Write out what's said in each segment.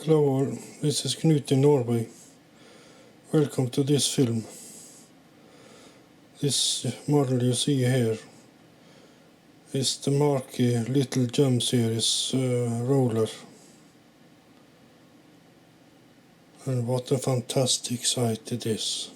Hello all, this is Knut in Norway. Welcome to this film. This model you see here is the Markie Little Jump Series roller. And what a fantastic sight it is.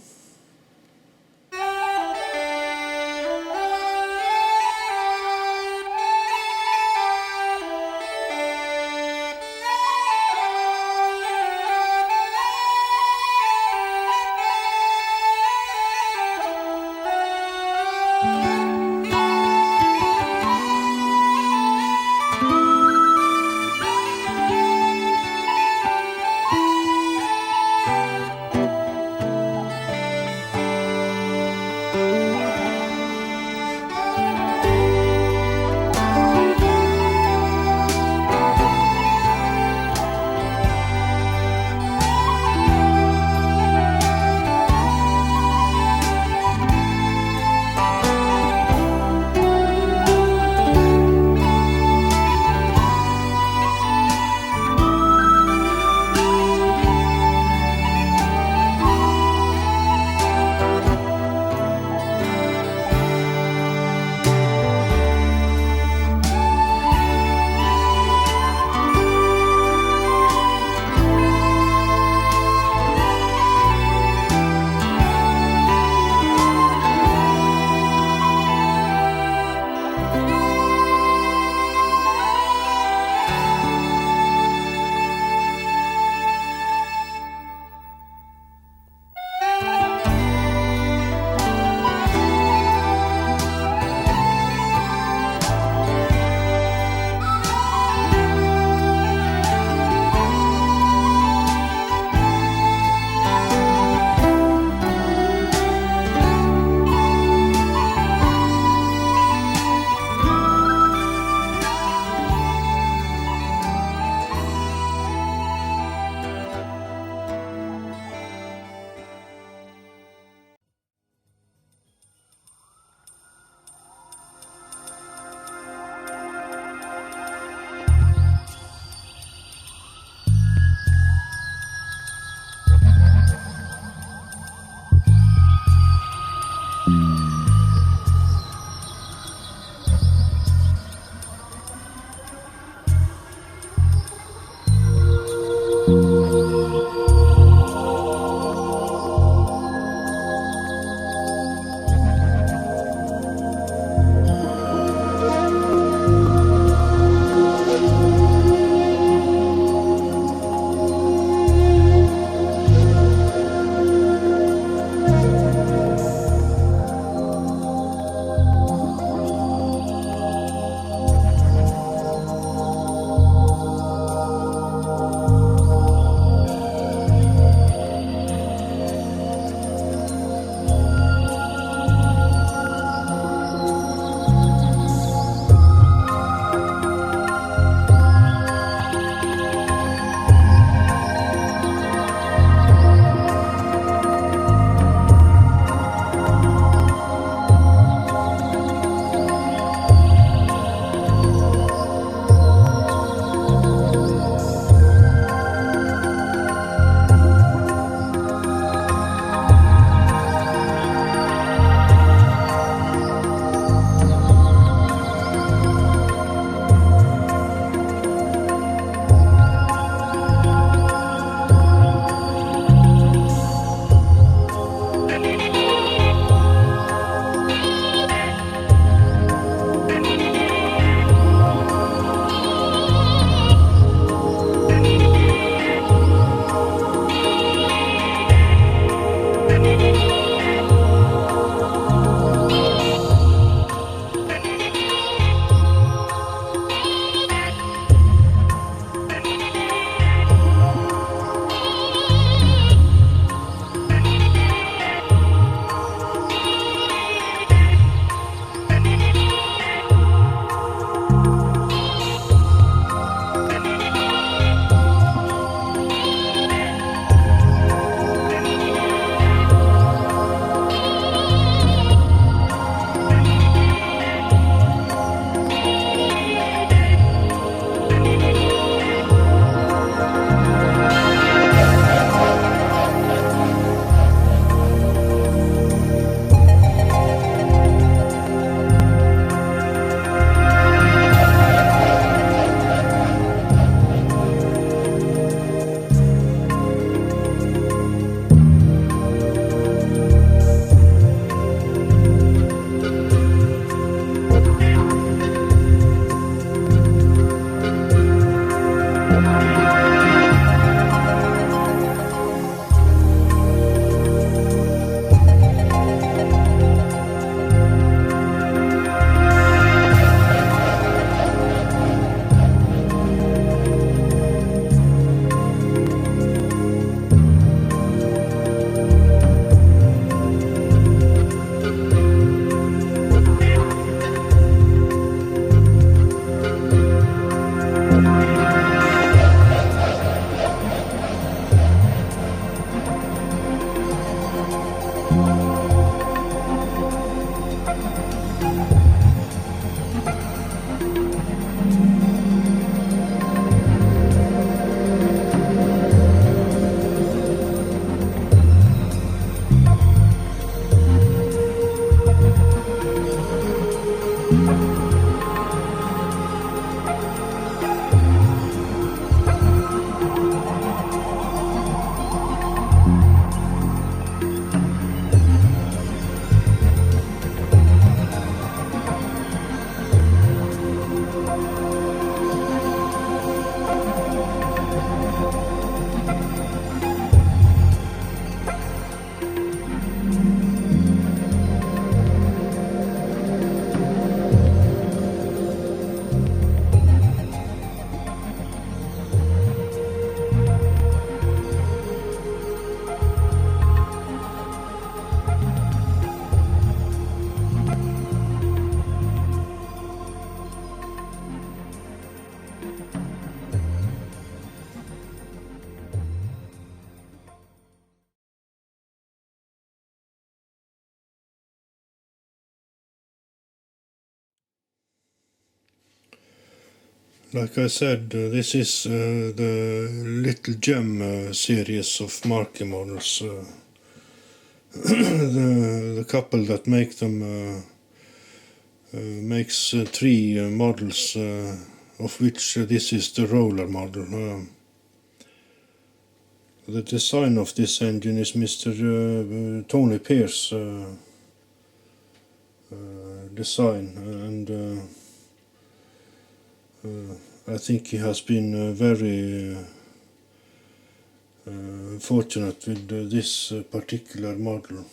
Like I said, this is the Little Gem series of Markie models. The couple that make them makes 3 models, of which this is the roller model. The design of this engine is Mr. Tony Pierce design, and I think he has been very fortunate with this particular model.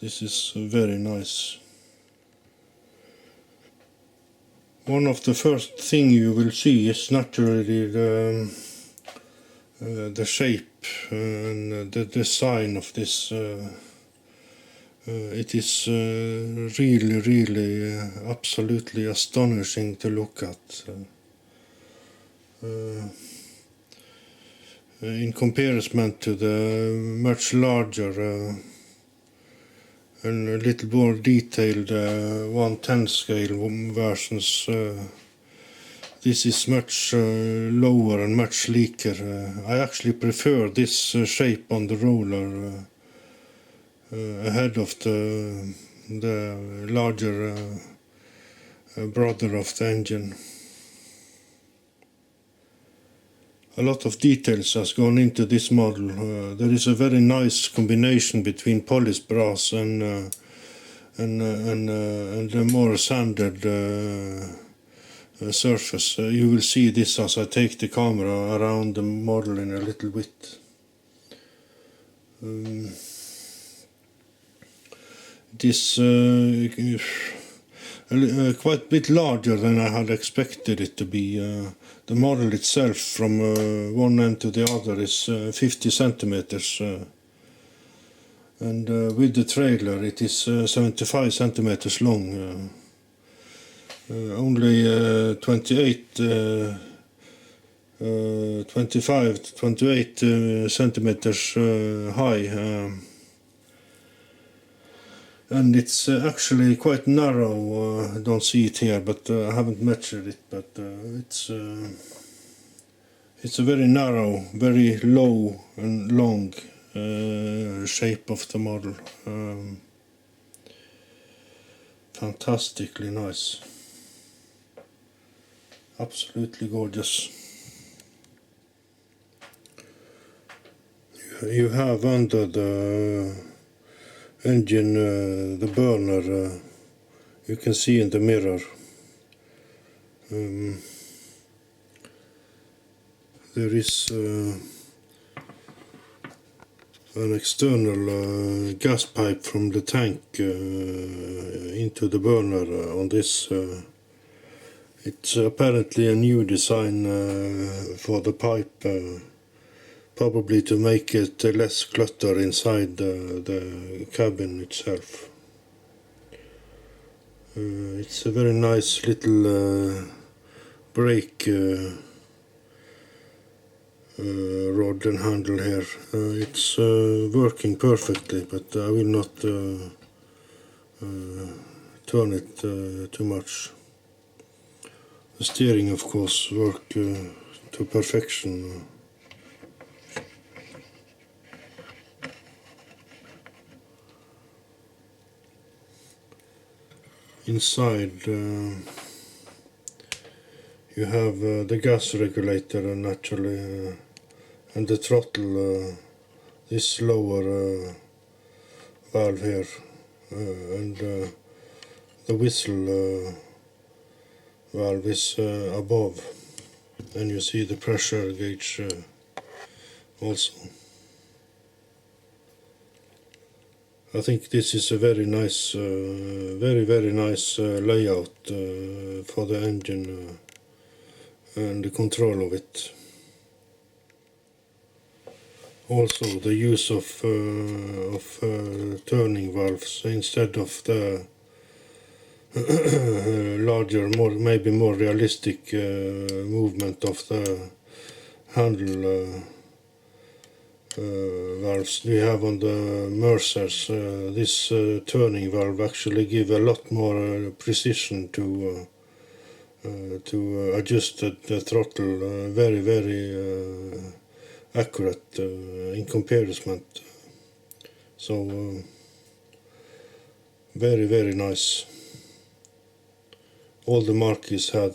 This is very nice. One of the first thing you will see is naturally the shape and the design of this. It is really absolutely astonishing to look at. In comparison to the much larger and a little more detailed 1/10 scale versions, this is much lower and much sleeker. I actually prefer this shape on the roller ahead of the larger brother of the engine. A lot of details has gone into this model. There is a very nice combination between polished brass and a more sanded surface. You will see this as I take the camera around the model in a little bit. This quite a bit larger than I had expected it to be. The model itself from one end to the other is 50 centimeters, and with the trailer it is 75 centimeters long. Only 25 to 28 centimeters high. And it's actually quite narrow. I don't see it here, but I haven't measured it. But it's a very narrow, very low and long shape of the model. Fantastically nice. Absolutely gorgeous. You have under the engine the burner you can see in the mirror. There is an external gas pipe from the tank into the burner on this. It's apparently a new design for the pipe, probably to make it less clutter inside the cabin itself. It's a very nice little brake rod and handle here. It's working perfectly, but I will not turn it too much. The steering, of course, works to perfection. Inside you have the gas regulator naturally, and the throttle, this lower valve here, and the whistle valve is above, and you see the pressure gauge also. I think this is a very nice, very nice layout for the engine and the control of it. Also the use of turning valves instead of the larger, maybe more realistic movement of the handle valves we have on the Mercers. This turning valve actually give a lot more precision to adjust the throttle, very accurate in comparison. So very nice. All the Markies have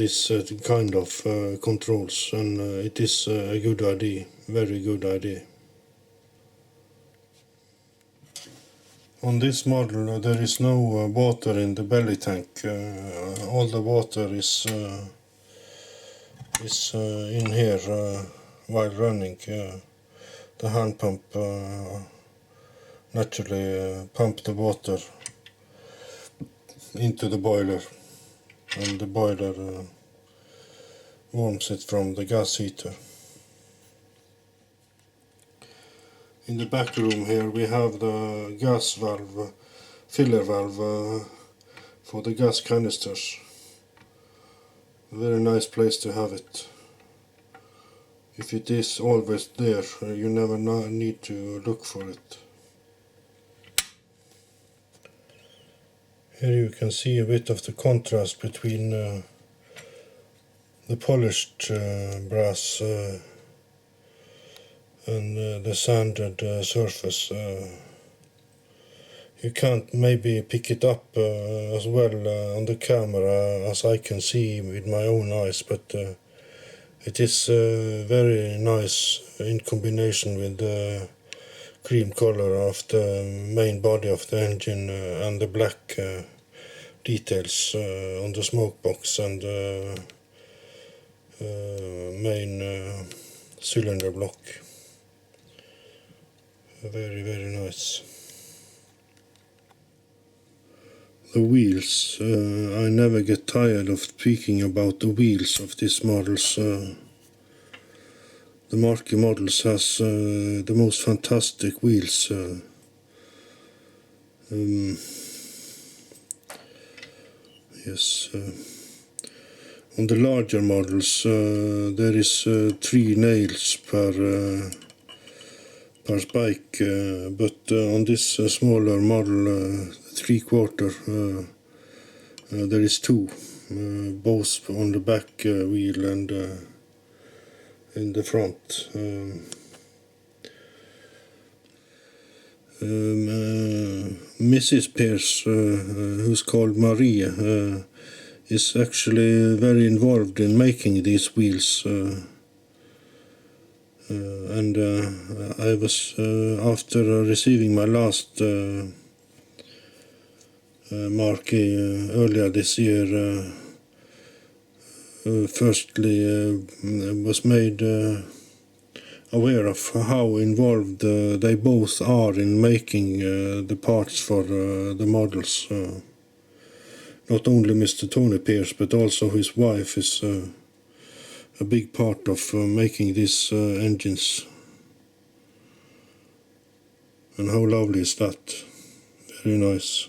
this kind of controls, and it is a good idea, very good idea. On this model there is no water in the belly tank. All the water is in here while running. The hand pump naturally pump the water into the boiler, and the boiler warms it from the gas heater. In the back room here we have the gas valve, filler valve for the gas canisters. A very nice place to have it. If it is always there, you never need to look for it. Here you can see a bit of the contrast between the polished brass and the sanded surface. You can't maybe pick it up as well on the camera as I can see with my own eyes, but it is very nice in combination with the cream color of the main body of the engine and the black details on the smoke box and main cylinder block. Very nice. The wheels, I never get tired of speaking about the wheels of these models. The Markie models has the most fantastic wheels. Yes. On the larger models there is 3 nails per spike, but on this smaller model 3/4 there is 2, both on the back wheel and in the front. Mrs. Pierce, who's called Marie, is actually very involved in making these wheels. And I was, after receiving my last Markie earlier this year, firstly was made aware of how involved they both are in making the parts for the models. Not only Mr. Tony Pierce, but also his wife is a big part of making these engines. And how lovely is that? Very nice.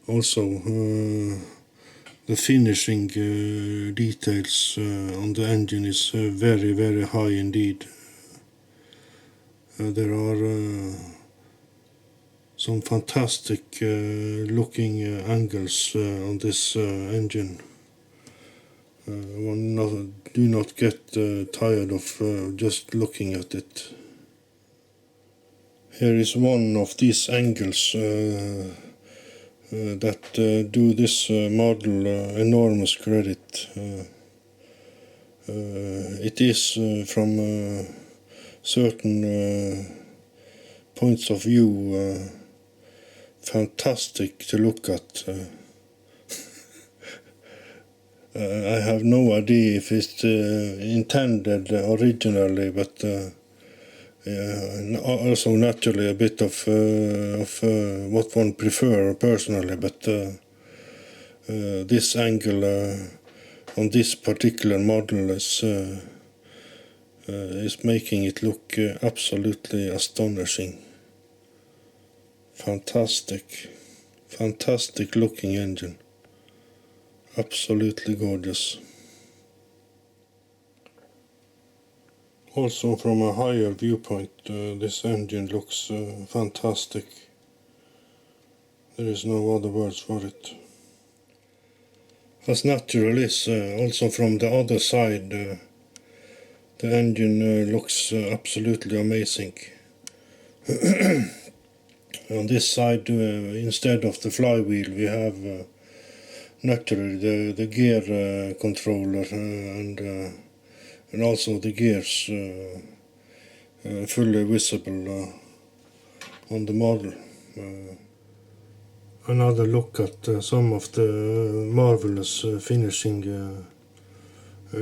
Also, the finishing details on the engine is very high indeed. There are some fantastic looking angles on this engine. One do not get tired of just looking at it. Here is one of these angles that do this model enormous credit. It is from certain points of view fantastic to look at. I have no idea if it's intended originally, but also naturally a bit of what one prefer personally. But this angle on this particular model is making it look absolutely astonishing. Fantastic looking engine. Absolutely gorgeous. Also from a higher viewpoint, this engine looks fantastic. There is no other words for it. As natural is, also from the other side, the engine looks absolutely amazing. On this side, instead of the flywheel, we have naturally the gear controller and also the gears fully visible on the model. Another look at some of the marvelous finishing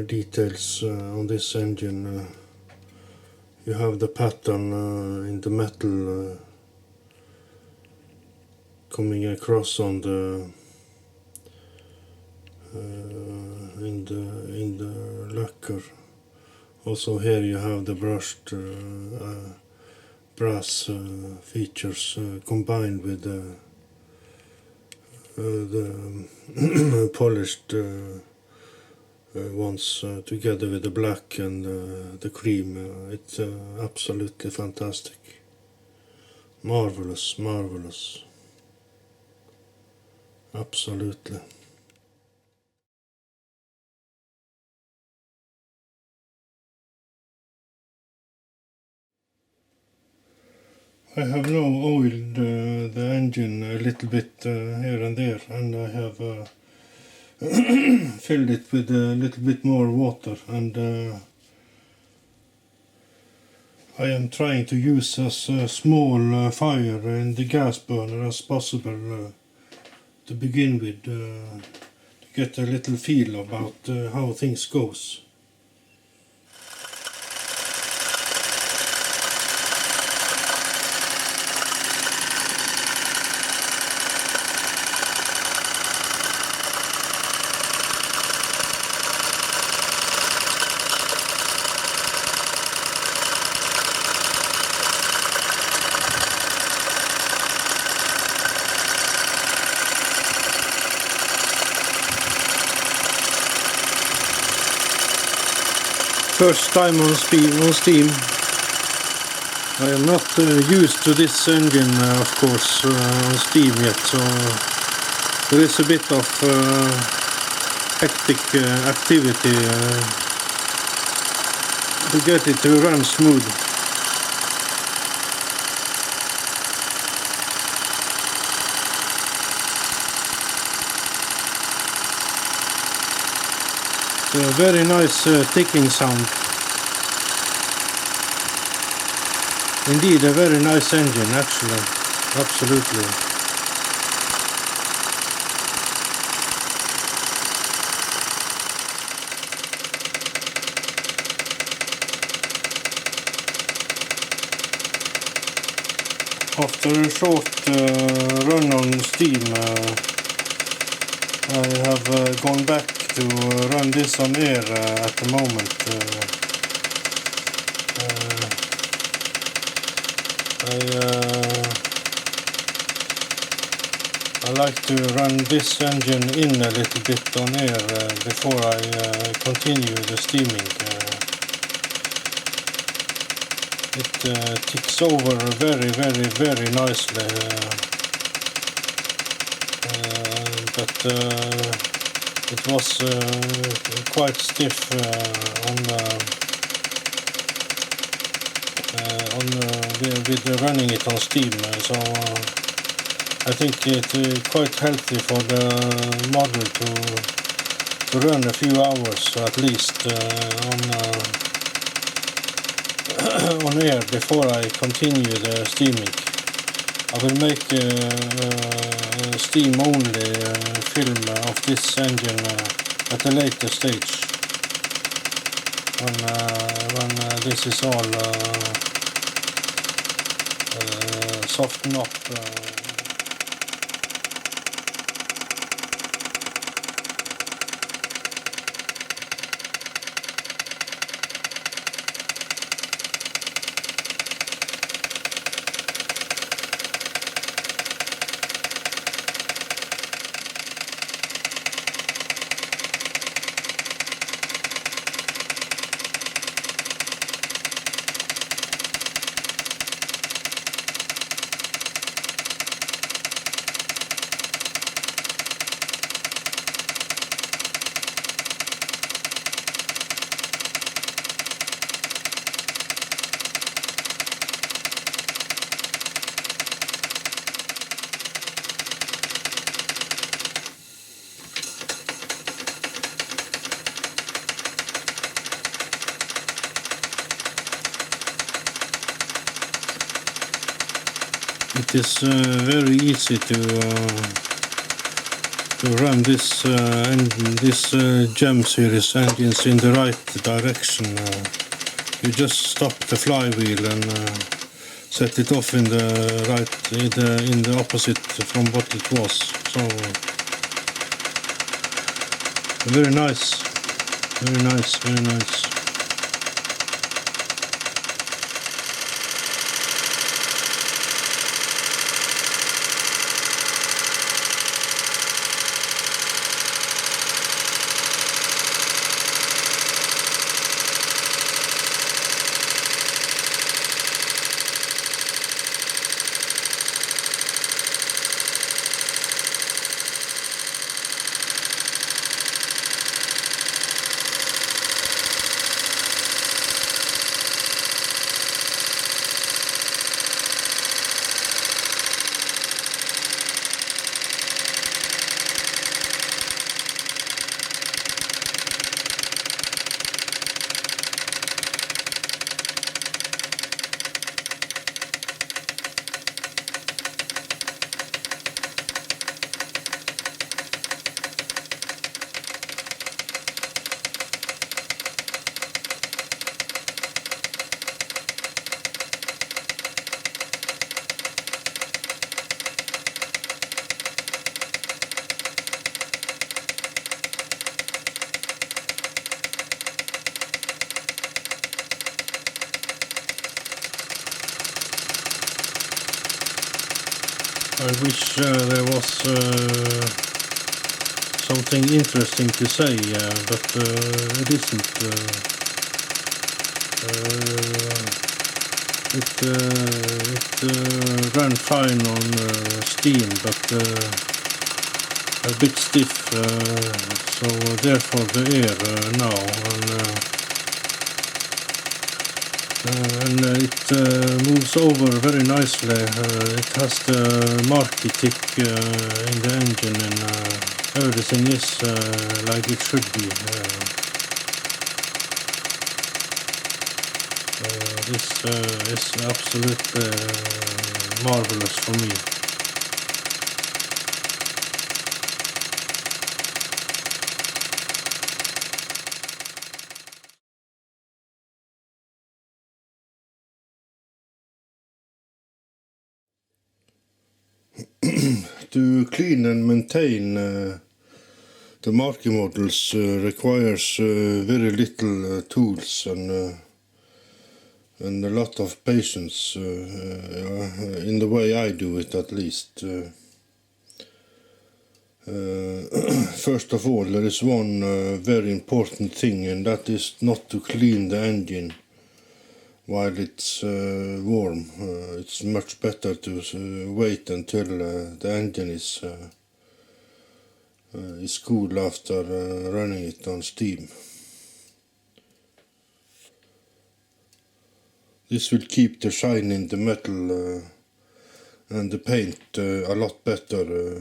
details on this engine. You have the pattern in the metal coming across on the in the lacquer. Also here you have the brushed brass features combined with the polished ones together with the black and the cream. It's absolutely fantastic. Marvelous. Absolutely. I have now oiled the engine a little bit here and there, and I have filled it with a little bit more water, and I am trying to use as small fire in the gas burner as possible to begin with, to get a little feel about how things goes. First time on steam. I am not used to this engine, of course, on steam yet, so there is a bit of hectic activity to get it to run smooth. It's a very nice ticking sound. Indeed, a very nice engine, actually. Absolutely. After a short run on steam, I have gone back to run this on air at the moment. I like to run this engine in a little bit on air before I continue the steaming. It ticks over very nicely, but it was quite stiff on with running it on steam. So I think it's quite healthy for the model to run a few hours at least on air before I continue the steaming. I will make a steam-only film of this engine at a later stage when this is all softened up. It is very easy to run this Gem series engines in the right direction. You just stop the flywheel and set it off in the right, in the opposite from what it was. So very nice, very nice, very nice. I wish there was something interesting to say, but it isn't. It ran fine on steam, but a bit stiff, so therefore the air now. And it moves over very nicely. It has the Markie tick in the engine, and everything is like it should be. This is absolutely marvelous for me. To clean and maintain the Markie models requires very little tools and a lot of patience, in the way I do it at least. First of all, there is one very important thing, and that is not to clean the engine while it's warm. It's much better to wait until the engine is cool after running it on steam. This will keep the shine in the metal and the paint a lot better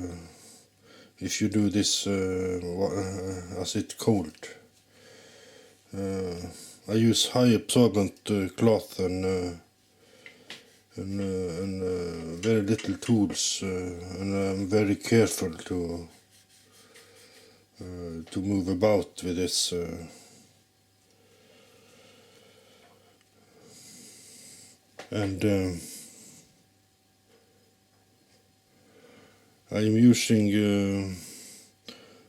if you do this as it's cold. I use high absorbent cloth and very little tools, and I'm very careful to move about with this. And I'm using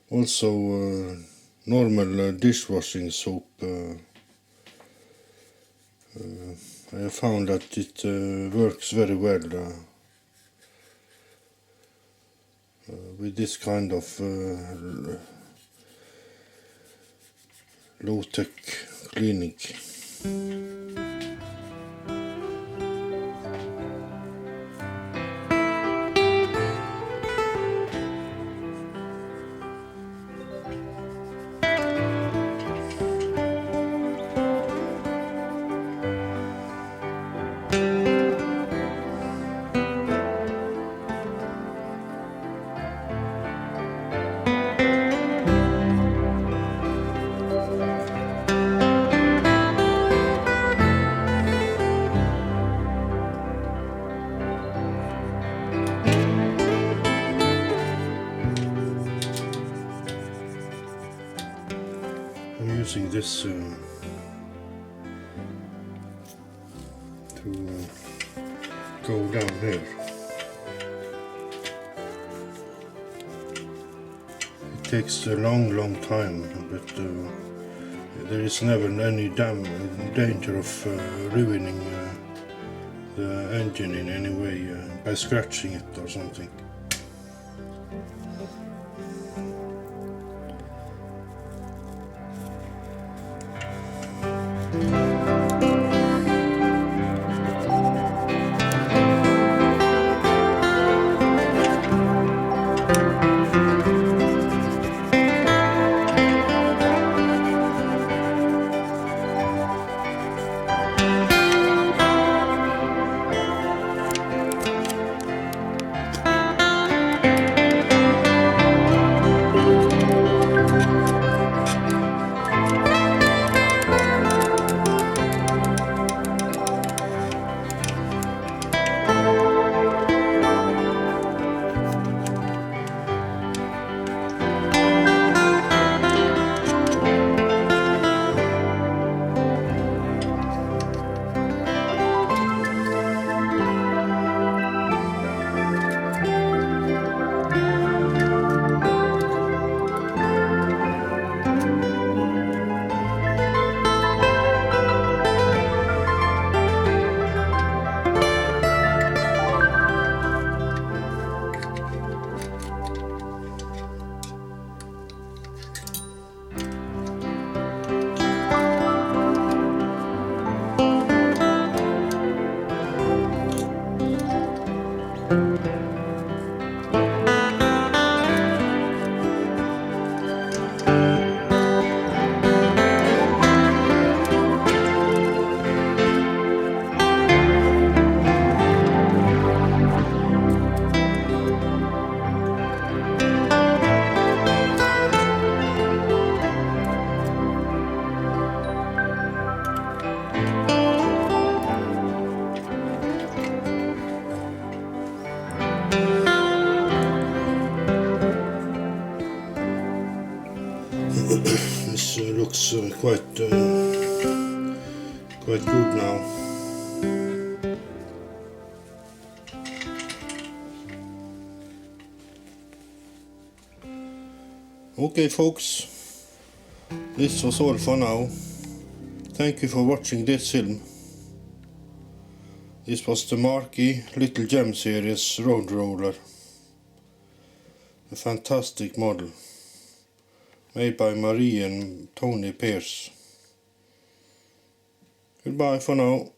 also normal dishwashing soap. I have found that it works very well with this kind of low-tech cleaning. I'm using this to go down here. It takes a long time, but there is never any danger of ruining the engine in any way by scratching it or something. This looks quite good now. Okay folks, this was all for now. Thank you for watching this film. This was the Markie Little Gem Series Road Roller. A fantastic model, made by Marie and Tony Pierce. Goodbye for now.